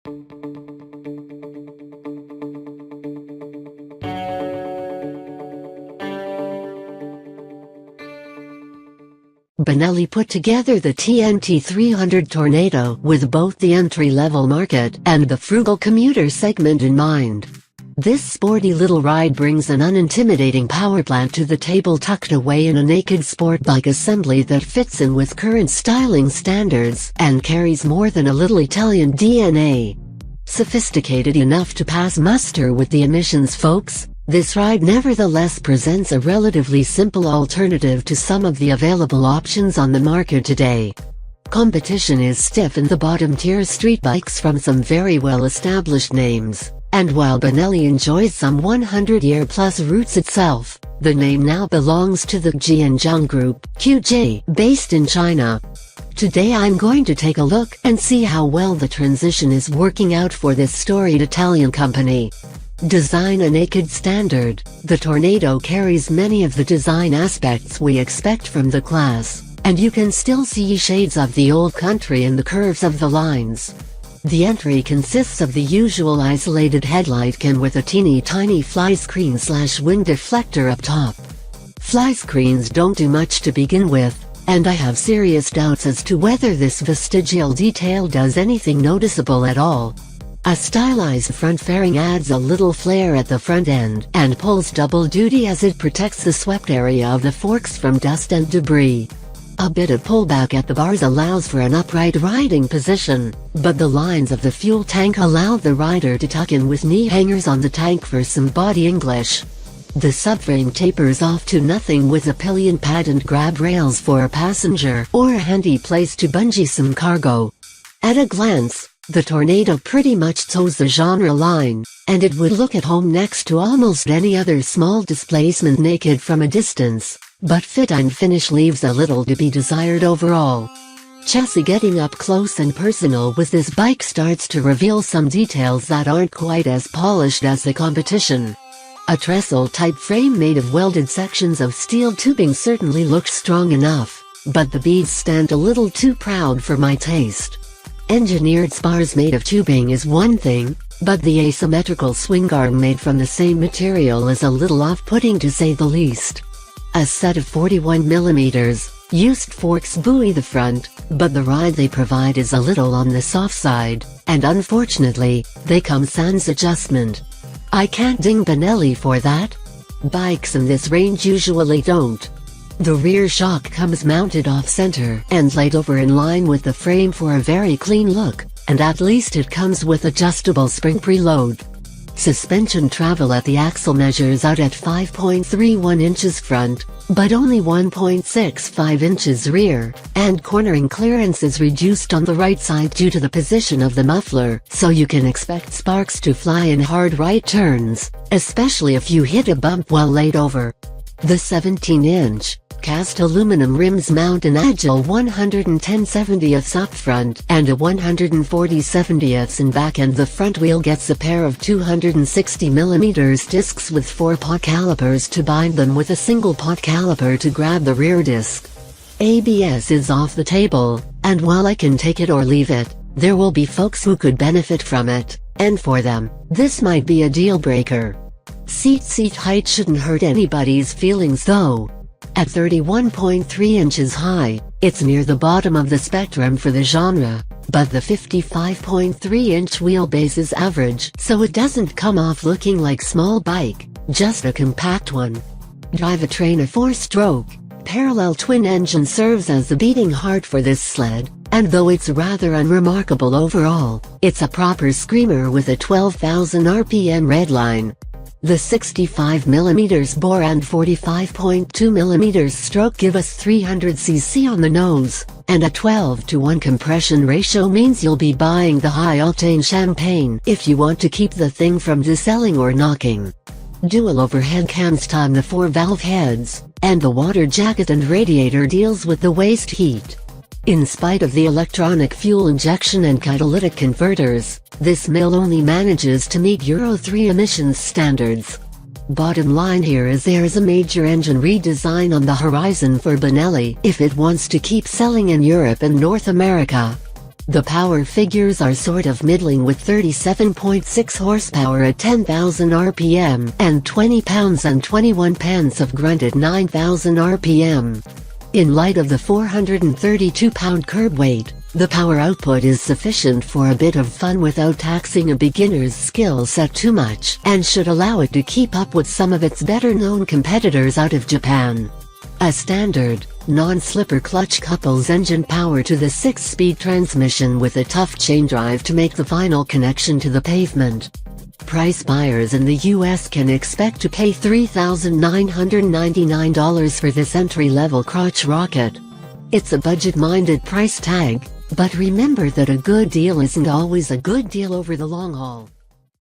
Benelli put together the TNT 300 Tornado with both the entry-level market and the frugal commuter segment in mind. This sporty little ride brings an unintimidating powerplant to the table tucked away in a naked sport bike assembly that fits in with current styling standards and carries more than a little Italian DNA. Sophisticated enough to pass muster with the emissions folks, this ride nevertheless presents a relatively simple alternative to some of the available options on the market today. Competition is stiff in the bottom-tier street bikes from some very well-established names, and while Benelli enjoys some 100-year-plus roots itself, the name now belongs to the Jianjiang Group, QJ, based in China. Today I'm going to take a look and see how well the transition is working out for this storied Italian company. Design a naked standard, the Tornado carries many of the design aspects we expect from the class, and you can still see shades of the old country in the curves of the lines. The entry consists of the usual isolated headlight can with a teeny-tiny fly screen/wind deflector up top. Fly screens don't do much to begin with, and I have serious doubts as to whether this vestigial detail does anything noticeable at all. A stylized front fairing adds a little flair at the front end and pulls double duty as it protects the swept area of the forks from dust and debris. A bit of pullback at the bars allows for an upright riding position, but the lines of the fuel tank allow the rider to tuck in with knee hangers on the tank for some body English. The subframe tapers off to nothing with a pillion pad and grab rails for a passenger or a handy place to bungee some cargo. At a glance, the Tornado pretty much toes the genre line, and it would look at home next to almost any other small displacement naked from a distance, but fit and finish leaves a little to be desired overall. Chassis getting up close and personal with this bike starts to reveal some details that aren't quite as polished as the competition. A trestle-type frame made of welded sections of steel tubing certainly looks strong enough, but the beads stand a little too proud for my taste. Engineered spars made of tubing is one thing, but the asymmetrical swing arm made from the same material is a little off-putting to say the least. A set of 41mm used forks buoy the front, but the ride they provide is a little on the soft side, and unfortunately, they come sans adjustment. I can't ding Benelli for that. Bikes in this range usually don't. The rear shock comes mounted off-center and laid over in line with the frame for a very clean look, and at least it comes with adjustable spring preload. Suspension travel at the axle measures out at 5.31 inches front, but only 1.65 inches rear, and cornering clearance is reduced on the right side due to the position of the muffler, so you can expect sparks to fly in hard right turns, especially if you hit a bump while laid over. The 17-inch cast aluminum rims mount an agile 110/70ths up front and a 140/70ths in back, and the front wheel gets a pair of 260mm discs with 4 pot calipers to bind them with a single pot caliper to grab the rear disc. ABS is off the table, and while I can take it or leave it, there will be folks who could benefit from it, and for them, this might be a deal breaker. Seat height shouldn't hurt anybody's feelings though. At 31.3 inches high, it's near the bottom of the spectrum for the genre, but the 55.3-inch wheelbase is average, so it doesn't come off looking like small bike, just a compact one. Drivetrain: a 4-stroke, parallel twin engine serves as the beating heart for this sled, and though it's rather unremarkable overall, it's a proper screamer with a 12,000 RPM redline. The 65mm bore and 45.2mm stroke give us 300cc on the nose, and a 12:1 compression ratio means you'll be buying the high-octane champagne if you want to keep the thing from deselling or knocking. Dual overhead cams time the 4-valve heads, and the water jacket and radiator deals with the waste heat. In spite of the electronic fuel injection and catalytic converters, this mill only manages to meet Euro 3 emissions standards. Bottom line here is there's a major engine redesign on the horizon for Benelli if it wants to keep selling in Europe and North America. The power figures are sort of middling with 37.6 horsepower at 10,000 RPM and 20 pounds and 21 pence of grunt at 9,000 RPM. In light of the 432-pound curb weight, the power output is sufficient for a bit of fun without taxing a beginner's skill set too much, and should allow it to keep up with some of its better-known competitors out of Japan. A standard, non-slipper clutch couples engine power to the 6-speed transmission with a tough chain drive to make the final connection to the pavement. Price buyers in the US can expect to pay $3,999 for this entry-level crotch rocket. It's a budget-minded price tag, but remember that a good deal isn't always a good deal over the long haul.